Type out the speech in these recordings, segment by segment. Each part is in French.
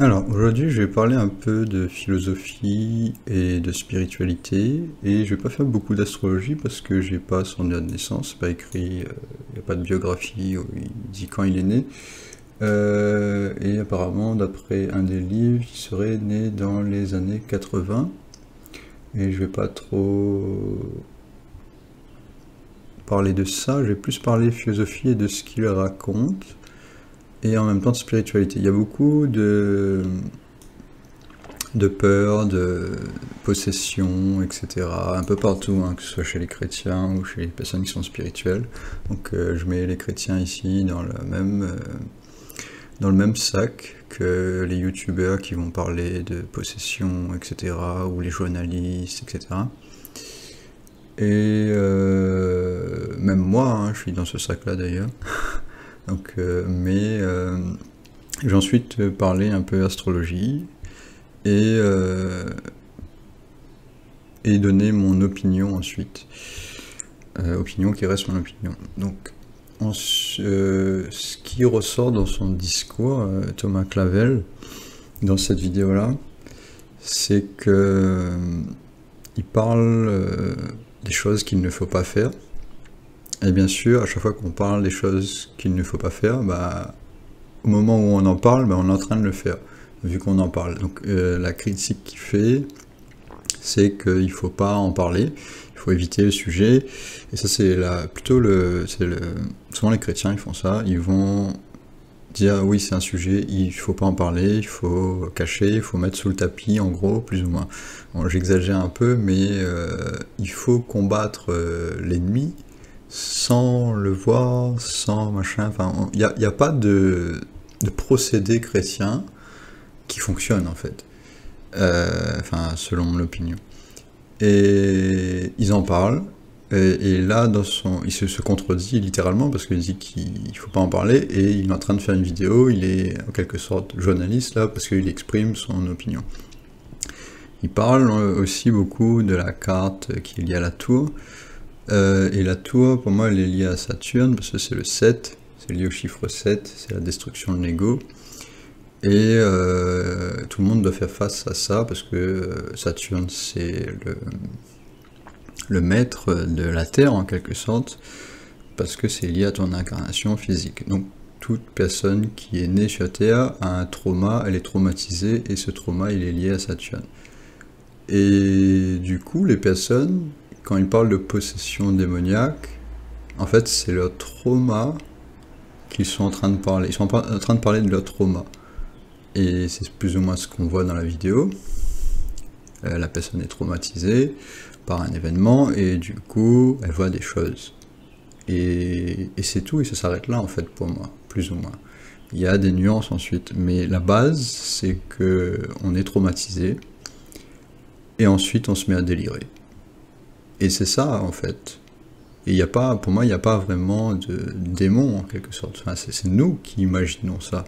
Alors, aujourd'hui, je vais parler un peu de philosophie et de spiritualité, et je vais pas faire beaucoup d'astrologie parce que j'ai pas son date de naissance, c'est pas écrit, il n'y a pas de biographie où il dit quand il est né. Et apparemment, d'après un des livres, il serait né dans les années 80, et je vais pas trop parler de ça, je vais plus parler philosophie et de ce qu'il raconte, et en même temps de spiritualité. Il y a beaucoup de peur, de possession, etc. Un peu partout, hein, que ce soit chez les chrétiens ou chez les personnes qui sont spirituelles. Donc je mets les chrétiens ici dans le même sac que les youtubeurs qui vont parler de possession, etc. ou les journalistes, etc. Et même moi, hein, je suis dans ce sac-là d'ailleurs. Donc, j'ai ensuite parlé un peu astrologie et donner mon opinion ensuite. Opinion qui reste mon opinion. Donc, ce qui ressort dans son discours, Thomas Clavel, dans cette vidéo-là, c'est que il parle des choses qu'il ne faut pas faire. Et bien sûr, à chaque fois qu'on parle des choses qu'il ne faut pas faire, bah, au moment où on en parle, bah, on est en train de le faire, vu qu'on en parle. Donc la critique qu'il fait, c'est qu'il ne faut pas en parler, il faut éviter le sujet. Et ça, c'est souvent les chrétiens, ils font ça, ils vont dire oui, c'est un sujet, il ne faut pas en parler, il faut cacher, il faut mettre sous le tapis, en gros, plus ou moins. Bon, j'exagère un peu, mais il faut combattre l'ennemi sans le voir, sans machin, enfin, il n'y a pas de procédé chrétien qui fonctionne en fait, enfin, selon mon opinion. Et ils en parlent, et là, il se contredit littéralement, parce qu'il dit qu'il ne faut pas en parler, et il est en train de faire une vidéo, il est en quelque sorte journaliste là, parce qu'il exprime son opinion. Il parle aussi beaucoup de la carte qui est liée à la tour, et la tour, pour moi, elle est liée à Saturne, parce que c'est le 7, c'est lié au chiffre 7, c'est la destruction de l'ego. Et tout le monde doit faire face à ça, parce que Saturne, c'est le maître de la Terre, en quelque sorte, parce que c'est lié à ton incarnation physique. Donc, toute personne qui est née sur la Terre a un trauma, elle est traumatisée, et ce trauma, il est lié à Saturne. Et du coup, les personnes, quand ils parlent de possession démoniaque, en fait, c'est leur trauma qu'ils sont en train de parler. Ils sont en train de parler de leur trauma. Et c'est plus ou moins ce qu'on voit dans la vidéo. La personne est traumatisée par un événement, et du coup, elle voit des choses. Et c'est tout, et ça s'arrête là, en fait, pour moi, plus ou moins. Il y a des nuances ensuite, mais la base, c'est qu'on est traumatisé, et ensuite, on se met à délirer. Et c'est ça, en fait. Et pour moi, il n'y a pas vraiment de démon, en quelque sorte. Enfin, c'est nous qui imaginons ça.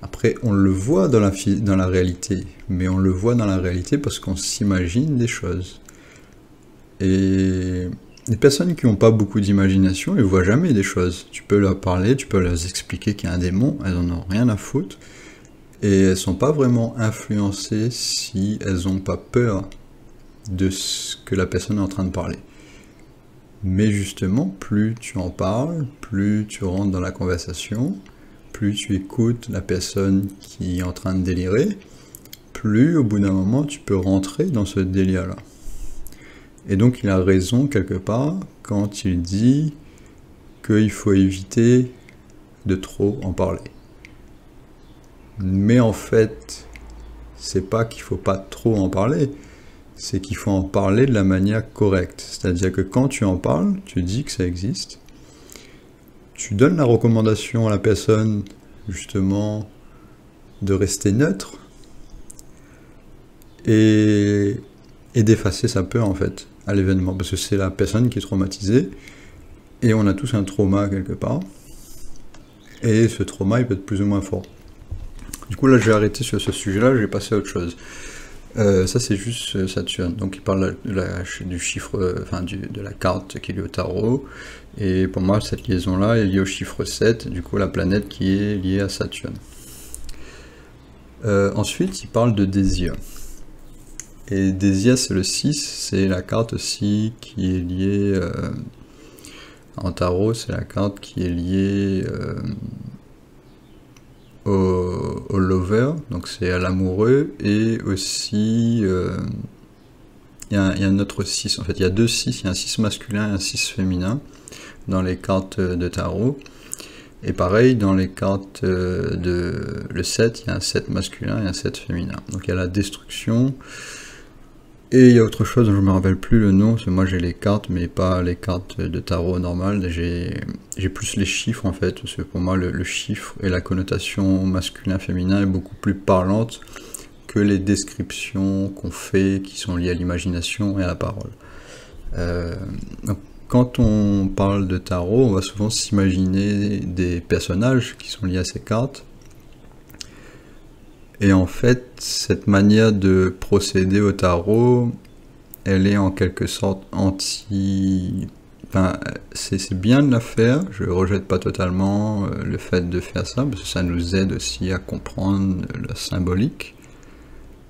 Après, on le voit dans la réalité, mais on le voit dans la réalité parce qu'on s'imagine des choses. Et les personnes qui n'ont pas beaucoup d'imagination, elles ne voient jamais des choses. Tu peux leur parler, tu peux leur expliquer qu'il y a un démon, elles n'en ont rien à foutre. Et elles ne sont pas vraiment influencées si elles n'ont pas peur de ce que la personne est en train de parler. Mais justement, plus tu en parles, plus tu rentres dans la conversation, plus tu écoutes la personne qui est en train de délirer, plus au bout d'un moment tu peux rentrer dans ce délire-là. Et donc il a raison quelque part quand il dit qu'il faut éviter de trop en parler. Mais en fait, c'est pas qu'il faut pas trop en parler, c'est qu'il faut en parler de la manière correcte. C'est-à-dire que quand tu en parles, tu dis que ça existe, tu donnes la recommandation à la personne, justement, de rester neutre et d'effacer sa peur, en fait, à l'événement. Parce que c'est la personne qui est traumatisée, et on a tous un trauma quelque part, et ce trauma, il peut être plus ou moins fort. Du coup, là, je vais arrêter sur ce sujet-là, je vais passer à autre chose. Ça, c'est juste Saturne. Donc, il parle du chiffre, enfin, de la carte qui est liée au tarot. Et pour moi, cette liaison-là est liée au chiffre 7, du coup, la planète qui est liée à Saturne. Ensuite, il parle de Désia. Et Désia, c'est le 6, c'est la carte aussi qui est liée... en tarot, c'est la carte qui est liée au lover, donc c'est à l'amoureux, et aussi... il y a un autre 6, en fait, il y a deux 6, il y a un 6 masculin et un 6 féminin dans les cartes de tarot. Et pareil, dans les cartes le 7, il y a un 7 masculin et un 7 féminin. Donc il y a la destruction. Et il y a autre chose dont je ne me rappelle plus le nom, parce que moi j'ai les cartes, mais pas les cartes de tarot normales. J'ai plus les chiffres en fait, parce que pour moi le chiffre et la connotation masculin-féminin est beaucoup plus parlante que les descriptions qu'on fait, qui sont liées à l'imagination et à la parole. Donc, quand on parle de tarot, on va souvent s'imaginer des personnages qui sont liés à ces cartes. Et en fait, cette manière de procéder au tarot, elle est en quelque sorte anti... Enfin, c'est bien de la faire, je ne rejette pas totalement le fait de faire ça, parce que ça nous aide aussi à comprendre la symbolique.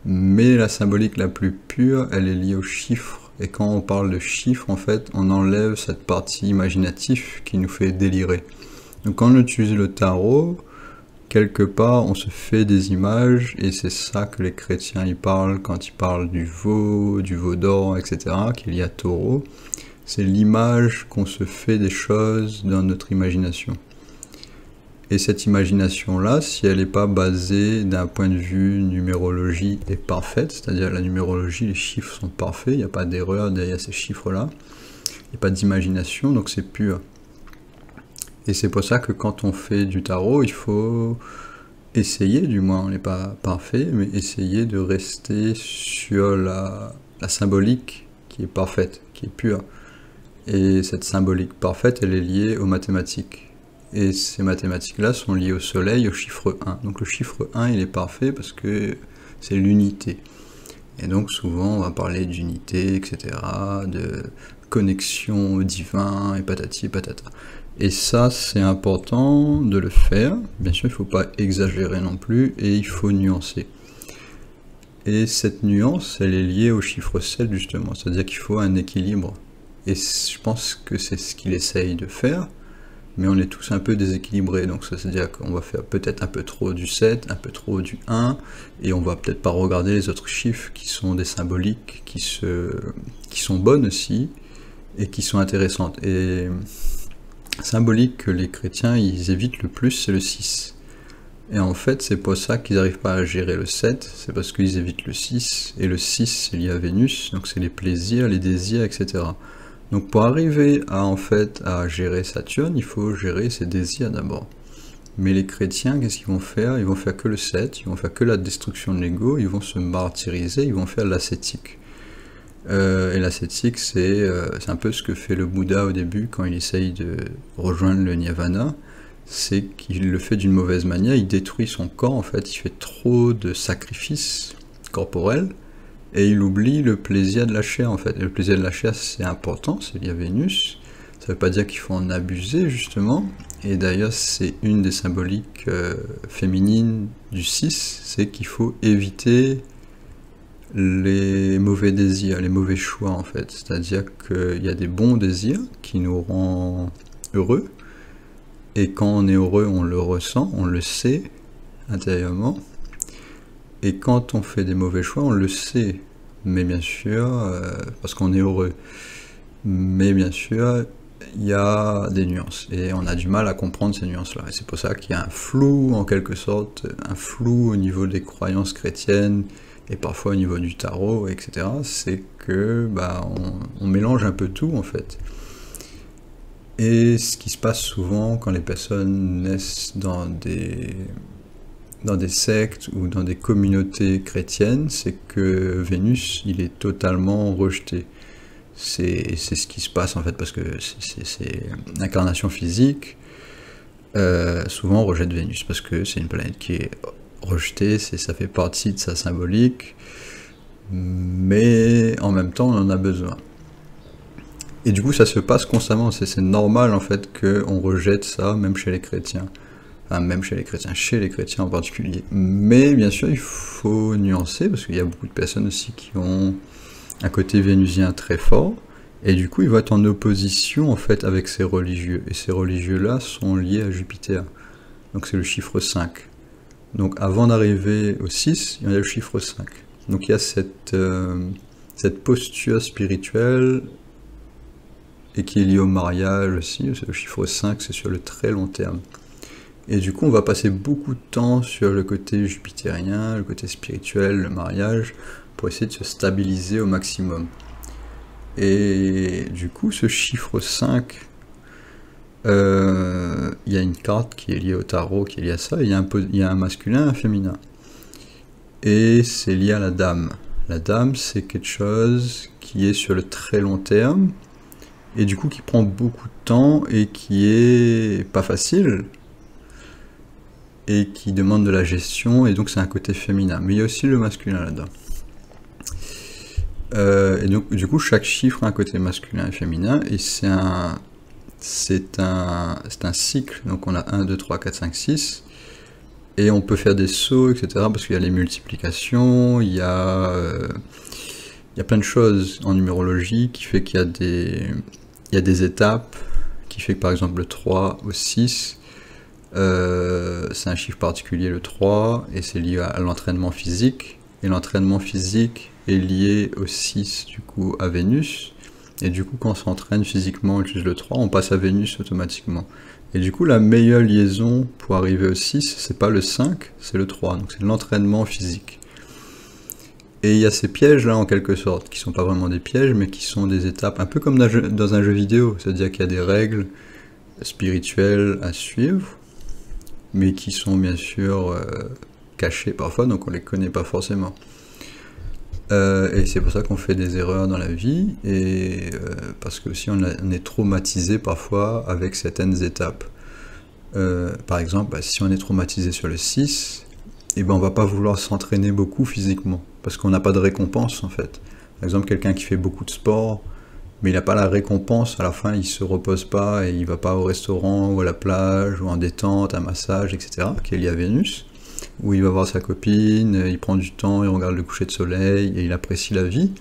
Mais la symbolique la plus pure, elle est liée aux chiffres. Et quand on parle de chiffres, en fait, on enlève cette partie imaginative qui nous fait délirer. Donc quand on utilise le tarot, quelque part, on se fait des images, et c'est ça que les chrétiens y parlent quand ils parlent du veau d'or, etc., qui est lié à taureau. C'est l'image qu'on se fait des choses dans notre imagination. Et cette imagination-là, si elle n'est pas basée d'un point de vue numérologie est parfaite, c'est-à-dire la numérologie, les chiffres sont parfaits, il n'y a pas d'erreur derrière ces chiffres-là, il n'y a pas d'imagination, donc c'est pur. Et c'est pour ça que quand on fait du tarot, il faut essayer, du moins on n'est pas parfait, mais essayer de rester sur la symbolique qui est parfaite, qui est pure. Et cette symbolique parfaite, elle est liée aux mathématiques. Et ces mathématiques-là sont liées au soleil, au chiffre 1. Donc le chiffre 1, il est parfait parce que c'est l'unité. Et donc souvent, on va parler d'unité, etc., de connexion au divin, et patati et patata. Et ça, c'est important de le faire. Bien sûr, il ne faut pas exagérer non plus, et il faut nuancer. Et cette nuance, elle est liée au chiffre 7, justement. C'est-à-dire qu'il faut un équilibre. Et je pense que c'est ce qu'il essaye de faire. Mais on est tous un peu déséquilibrés, donc ça veut dire qu'on va faire peut-être un peu trop du 7, un peu trop du 1, et on va peut-être pas regarder les autres chiffres qui sont des symboliques, qui sont bonnes aussi, et qui sont intéressantes. Et symbolique que les chrétiens ils évitent le plus, c'est le 6. Et en fait, c'est pour ça qu'ils n'arrivent pas à gérer le 7, c'est parce qu'ils évitent le 6, et le 6 c'est lié à Vénus, donc c'est les plaisirs, les désirs, etc. Donc pour arriver à gérer Saturne, il faut gérer ses désirs d'abord. Mais les chrétiens, qu'est-ce qu'ils vont faire? Ils vont faire que le 7, ils vont faire que la destruction de l'ego, ils vont se martyriser, ils vont faire l'ascétique. Et l'ascétique, c'est un peu ce que fait le Bouddha au début quand il essaye de rejoindre le nirvana. C'est qu'il le fait d'une mauvaise manière, il détruit son corps, en fait, il fait trop de sacrifices corporels, et il oublie le plaisir de la chair, en fait. Et le plaisir de la chair, c'est important, c'est lié à Vénus. Ça ne veut pas dire qu'il faut en abuser, justement. Et d'ailleurs, c'est une des symboliques féminines du 6, c'est qu'il faut éviter les mauvais désirs, les mauvais choix, en fait. C'est-à-dire qu'il y a des bons désirs qui nous rendent heureux. Et quand on est heureux, on le ressent, on le sait intérieurement. Et quand on fait des mauvais choix, on le sait, mais bien sûr, parce qu'on est heureux. Mais bien sûr, il y a des nuances, et on a du mal à comprendre ces nuances-là. Et c'est pour ça qu'il y a un flou, en quelque sorte, un flou au niveau des croyances chrétiennes, et parfois au niveau du tarot, etc. C'est que on mélange un peu tout, en fait. Et ce qui se passe souvent quand les personnes naissent dans des sectes ou dans des communautés chrétiennes, c'est que Vénus, il est totalement rejeté. C'est ce qui se passe en fait, parce que c'est l'incarnation physique, souvent on rejette Vénus, parce que c'est une planète qui est rejetée, ça fait partie de sa symbolique, mais en même temps on en a besoin. Et du coup ça se passe constamment, c'est normal en fait qu'on rejette ça, même chez les chrétiens. enfin, même chez les chrétiens en particulier. Mais bien sûr, il faut nuancer, parce qu'il y a beaucoup de personnes aussi qui ont un côté vénusien très fort, et du coup, il va être en opposition en fait avec ces religieux, et ces religieux-là sont liés à Jupiter. Donc c'est le chiffre 5. Donc avant d'arriver au 6, il y a le chiffre 5. Donc il y a cette posture spirituelle, et qui est liée au mariage aussi, c'est le chiffre 5, c'est sur le très long terme. Et du coup, on va passer beaucoup de temps sur le côté jupitérien, le côté spirituel, le mariage, pour essayer de se stabiliser au maximum. Et du coup, ce chiffre 5, il y a une carte qui est liée au tarot, qui est liée à ça, et il y a un masculin et un féminin. Et c'est lié à la dame. La dame, c'est quelque chose qui est sur le très long terme, et du coup qui prend beaucoup de temps, et qui est pas facile, et qui demande de la gestion, et donc c'est un côté féminin. Mais il y a aussi le masculin là-dedans. Et donc du coup chaque chiffre a un côté masculin et féminin, et c'est un cycle, donc on a 1, 2, 3, 4, 5, 6, et on peut faire des sauts, etc., parce qu'il y a les multiplications, il y a plein de choses en numérologie qui fait qu'il y a des étapes, qui fait que par exemple le 3 au 6, c'est un chiffre particulier, le 3, et c'est lié à l'entraînement physique, et l'entraînement physique est lié au 6 du coup à Vénus, et du coup quand on s'entraîne physiquement, on utilise le 3, on passe à Vénus automatiquement. Et du coup la meilleure liaison pour arriver au 6, c'est pas le 5, c'est le 3, donc c'est l'entraînement physique. Et il y a ces pièges là en quelque sorte, qui sont pas vraiment des pièges, mais qui sont des étapes, un peu comme dans un jeu vidéo, c'est-à-dire qu'il y a des règles spirituelles à suivre, mais qui sont bien sûr cachées parfois, donc on les connaît pas forcément. Et c'est pour ça qu'on fait des erreurs dans la vie, et parce que aussi on est traumatisé parfois avec certaines étapes. Par exemple, si on est traumatisé sur le 6, et ben on va pas vouloir s'entraîner beaucoup physiquement, parce qu'on n'a pas de récompense en fait. Par exemple, quelqu'un qui fait beaucoup de sport, mais il n'a pas la récompense, à la fin il se repose pas, et il va pas au restaurant, ou à la plage, ou en détente, un massage, etc., qui est lié à Vénus, où il va voir sa copine, il prend du temps, il regarde le coucher de soleil, et il apprécie la vie.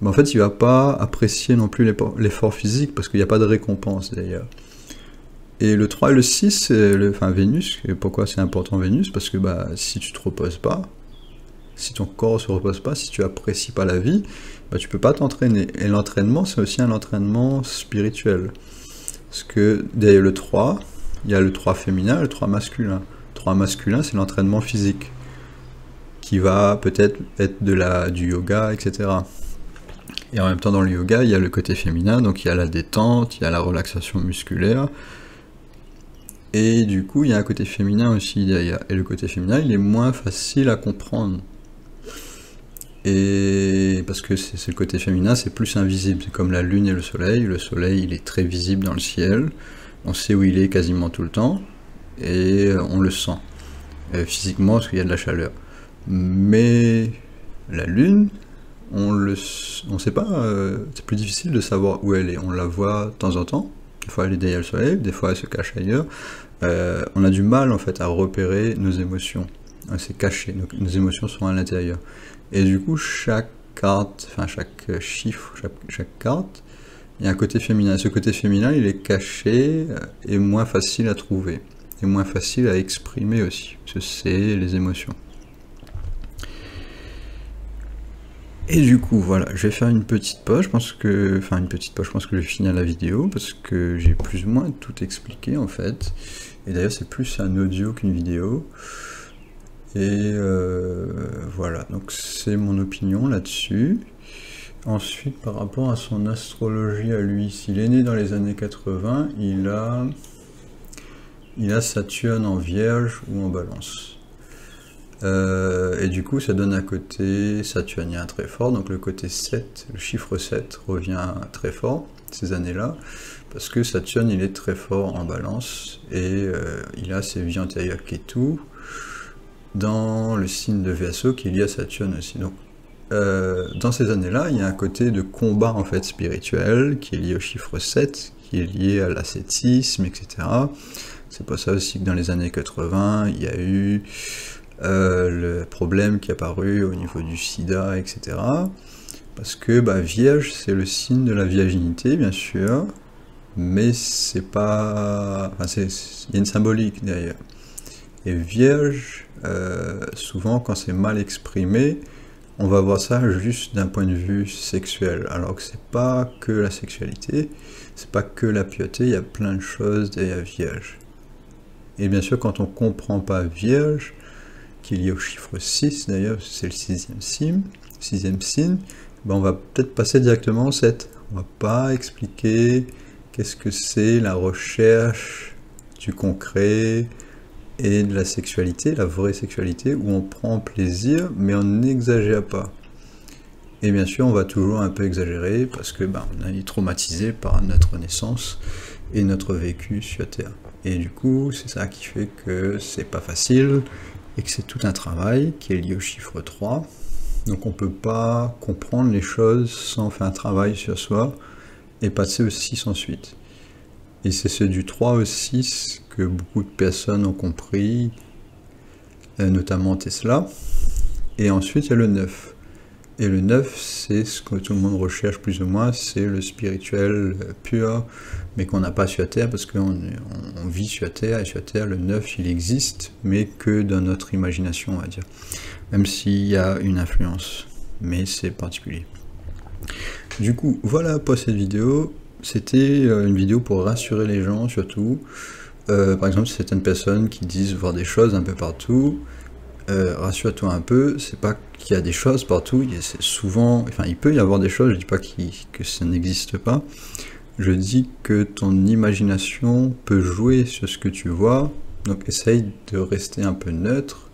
Mais en fait, il va pas apprécier non plus l'effort physique, parce qu'il n'y a pas de récompense d'ailleurs. Et le 3 et le 6, enfin Vénus, et pourquoi c'est important Vénus? Parce que si tu te reposes pas, si ton corps se repose pas, si tu apprécies pas la vie, tu peux pas t'entraîner. Et l'entraînement, c'est aussi un entraînement spirituel. Parce que derrière le 3, il y a le 3 féminin et le 3 masculin. Le 3 masculin, c'est l'entraînement physique, qui va peut-être être du yoga, etc. Et en même temps, dans le yoga, il y a le côté féminin, donc il y a la détente, il y a la relaxation musculaire. Et du coup, il y a un côté féminin aussi derrière. Et le côté féminin, il est moins facile à comprendre. Et parce que c'est le côté féminin, c'est plus invisible. C'est comme la lune et le soleil. Le soleil, il est très visible dans le ciel. On sait où il est quasiment tout le temps. Et on le sent. Physiquement, parce qu'il y a de la chaleur. Mais la lune, on sait pas. C'est plus difficile de savoir où elle est. On la voit de temps en temps. Des fois elle est derrière le soleil, des fois elle se cache ailleurs. On a du mal en fait à repérer nos émotions. C'est caché, donc nos émotions sont à l'intérieur. Et du coup, chaque carte, enfin chaque chiffre, chaque carte, il y a un côté féminin. Et ce côté féminin, il est caché et moins facile à trouver. Et moins facile à exprimer aussi, parce que c'est les émotions. Et du coup, voilà, je vais faire une petite pause, je pense que je vais finir la vidéo, parce que j'ai plus ou moins tout expliqué en fait. Et d'ailleurs, c'est plus un audio qu'une vidéo. Et voilà, donc c'est mon opinion là-dessus. Ensuite, par rapport à son astrologie à lui, s'il est né dans les années 80, il a Saturne en Vierge ou en Balance. Et du coup, ça donne un côté saturnien très fort, donc le côté 7, le chiffre 7 revient très fort ces années-là, parce que Saturne, il est très fort en Balance, et il a ses vies antérieures Ketu dans le signe de Verseau qui est lié à Saturne aussi. Donc, dans ces années-là, il y a un côté de combat en fait spirituel qui est lié au chiffre 7, qui est lié à l'ascétisme, etc. C'est pour ça aussi que dans les années 80, il y a eu le problème qui est apparu au niveau du sida, etc. Parce que vierge, c'est le signe de la virginité, bien sûr, mais c'est pas... Enfin, il y a une symbolique derrière. Et vierge, souvent, quand c'est mal exprimé, on va voir ça juste d'un point de vue sexuel, alors que c'est pas que la sexualité, c'est pas que la piété, il y a plein de choses derrière vierge. Et bien sûr, quand on comprend pas vierge, qu'il y a au chiffre 6, d'ailleurs, c'est le sixième signe, on va peut-être passer directement au 7. On va pas expliquer qu'est-ce que c'est la recherche du concret et de la sexualité, la vraie sexualité, où on prend plaisir, mais on n'exagère pas. Et bien sûr, on va toujours un peu exagérer, parce que on est traumatisé par notre naissance et notre vécu sur Terre. Et du coup, c'est ça qui fait que c'est pas facile, et que c'est tout un travail qui est lié au chiffre 3. Donc on peut pas comprendre les choses sans faire un travail sur soi, et passer au 6 ensuite. Et c'est ce du 3 au 6 que beaucoup de personnes ont compris, notamment Tesla. Et ensuite, il y a le 9. Et le 9, c'est ce que tout le monde recherche plus ou moins, c'est le spirituel pur, mais qu'on n'a pas sur Terre, parce qu'on vit sur Terre, et sur Terre, le 9, il existe, mais que dans notre imagination, on va dire. Même s'il y a une influence, mais c'est particulier. Du coup, voilà pour cette vidéo. C'était une vidéo pour rassurer les gens, surtout. Par exemple, certaines personnes qui disent voir des choses un peu partout, rassure-toi un peu, c'est pas qu'il y a des choses partout, c'est souvent, enfin il peut y avoir des choses, je dis pas que ça n'existe pas, je dis que ton imagination peut jouer sur ce que tu vois, donc essaye de rester un peu neutre,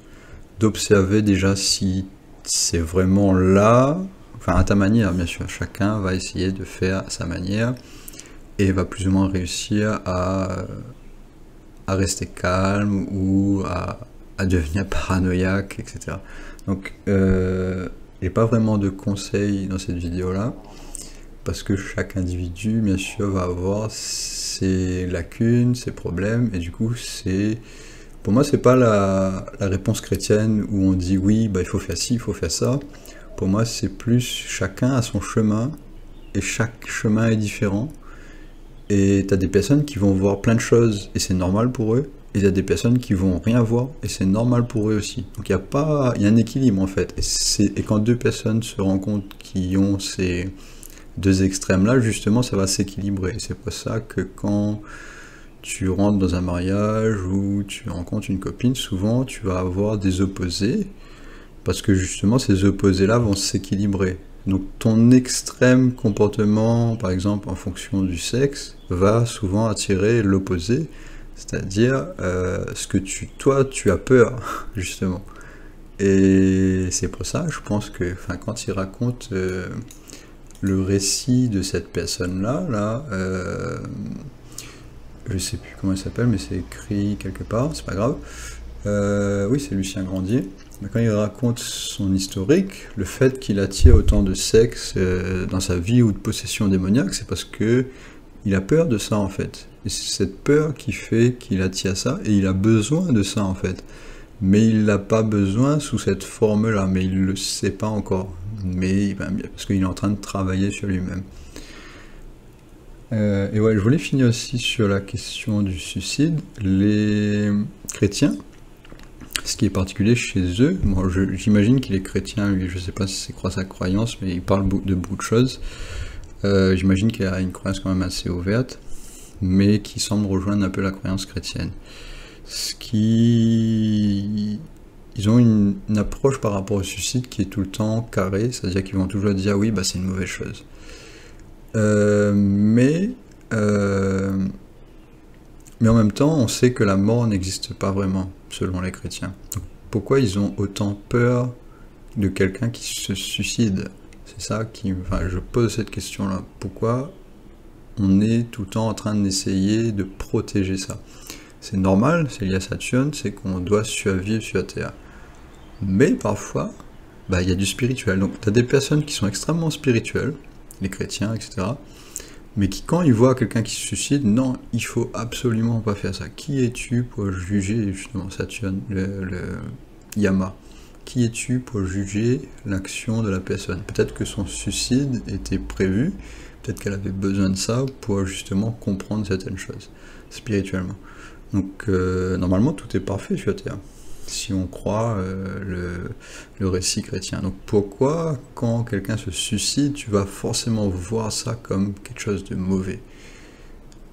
d'observer déjà si c'est vraiment là, enfin à ta manière bien sûr, chacun va essayer de faire à sa manière, et va plus ou moins réussir à rester calme ou à devenir paranoïaque, etc. Donc, j'ai pas vraiment de conseils dans cette vidéo-là, parce que chaque individu, bien sûr, va avoir ses lacunes, ses problèmes, et du coup, pour moi, c'est pas la réponse chrétienne où on dit oui, il faut faire ci, il faut faire ça. Pour moi, c'est plus chacun a son chemin, et chaque chemin est différent. Et t'as des personnes qui vont voir plein de choses, et c'est normal pour eux. Et il y a des personnes qui vont rien voir, et c'est normal pour eux aussi. Donc il y a un équilibre en fait. Et quand deux personnes se rencontrent qui ont ces deux extrêmes-là, justement, ça va s'équilibrer. C'est pour ça que quand tu rentres dans un mariage ou tu rencontres une copine, souvent tu vas avoir des opposés, parce que justement ces opposés-là vont s'équilibrer. Donc ton extrême comportement, par exemple en fonction du sexe, va souvent attirer l'opposé, c'est-à-dire ce que toi tu as peur, justement. Et c'est pour ça, je pense que quand il raconte le récit de cette personne-là, je sais plus comment elle s'appelle, mais c'est écrit quelque part, c'est pas grave. Oui, c'est Lucien Grandier. Mais quand il raconte son historique, le fait qu'il attire autant de sexe dans sa vie ou de possession démoniaque, c'est parce que il a peur de ça en fait. Et c'est cette peur qui fait qu'il attire ça, et il a besoin de ça en fait. Mais il n'a pas besoin sous cette forme-là, mais il ne le sait pas encore. Mais parce qu'il est en train de travailler sur lui-même. Et ouais, je voulais finir aussi sur la question du suicide. Les chrétiens, ce qui est particulier chez eux, moi j'imagine qu'il est chrétien, lui, je sais pas si c'est quoi sa croyance, mais il parle de beaucoup de choses. J'imagine qu'il a une croyance quand même assez ouverte, mais qui semble rejoindre un peu la croyance chrétienne. Ils ont une approche par rapport au suicide qui est tout le temps carrée, c'est-à-dire qu'ils vont toujours dire oui, c'est une mauvaise chose. Mais en même temps, on sait que la mort n'existe pas vraiment, selon les chrétiens. Donc, pourquoi ils ont autant peur de quelqu'un qui se suicide? C'est ça je pose cette question-là. Pourquoi on est tout le temps en train d'essayer de protéger ça? C'est normal, c'est lié à Saturne, c'est qu'on doit survivre sur la Terre. Mais parfois, il y a du spirituel. Donc, tu as des personnes qui sont extrêmement spirituelles, les chrétiens, etc., mais qui, quand il voit quelqu'un qui se suicide, non, il faut absolument pas faire ça. Qui es-tu pour juger, justement, Saturne, le Yama, qui es-tu pour juger l'action de la personne? Peut-être que son suicide était prévu, peut-être qu'elle avait besoin de ça pour justement comprendre certaines choses, spirituellement. Donc, normalement, tout est parfait sur Terre, si on croit le récit chrétien. Donc pourquoi, quand quelqu'un se suicide, tu vas forcément voir ça comme quelque chose de mauvais?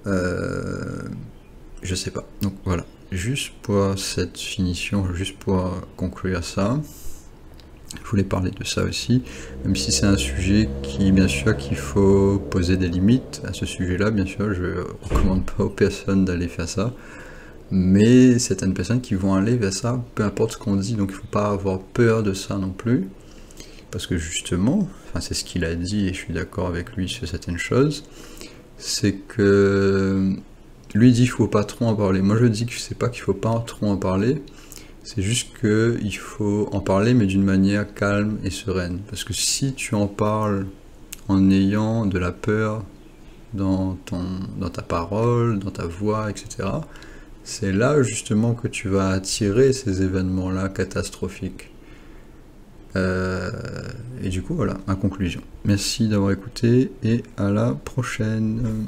Je sais pas. Donc voilà, juste pour cette finition, juste pour conclure ça, je voulais parler de ça aussi, même si c'est un sujet qui, bien sûr, qu'il faut poser des limites à ce sujet-là, bien sûr, je recommande pas aux personnes d'aller faire ça, mais certaines personnes qui vont aller vers ça, peu importe ce qu'on dit, donc il ne faut pas avoir peur de ça non plus, parce que justement, enfin c'est ce qu'il a dit et je suis d'accord avec lui sur certaines choses, c'est que lui dit qu'il ne faut pas trop en parler. Moi je dis que c'est pas qu'il ne faut pas trop en parler, c'est juste qu'il faut en parler mais d'une manière calme et sereine, parce que si tu en parles en ayant de la peur dans ta parole, dans ta voix, etc., c'est là justement que tu vas attirer ces événements-là catastrophiques. Et du coup, voilà, ma conclusion. Merci d'avoir écouté et à la prochaine.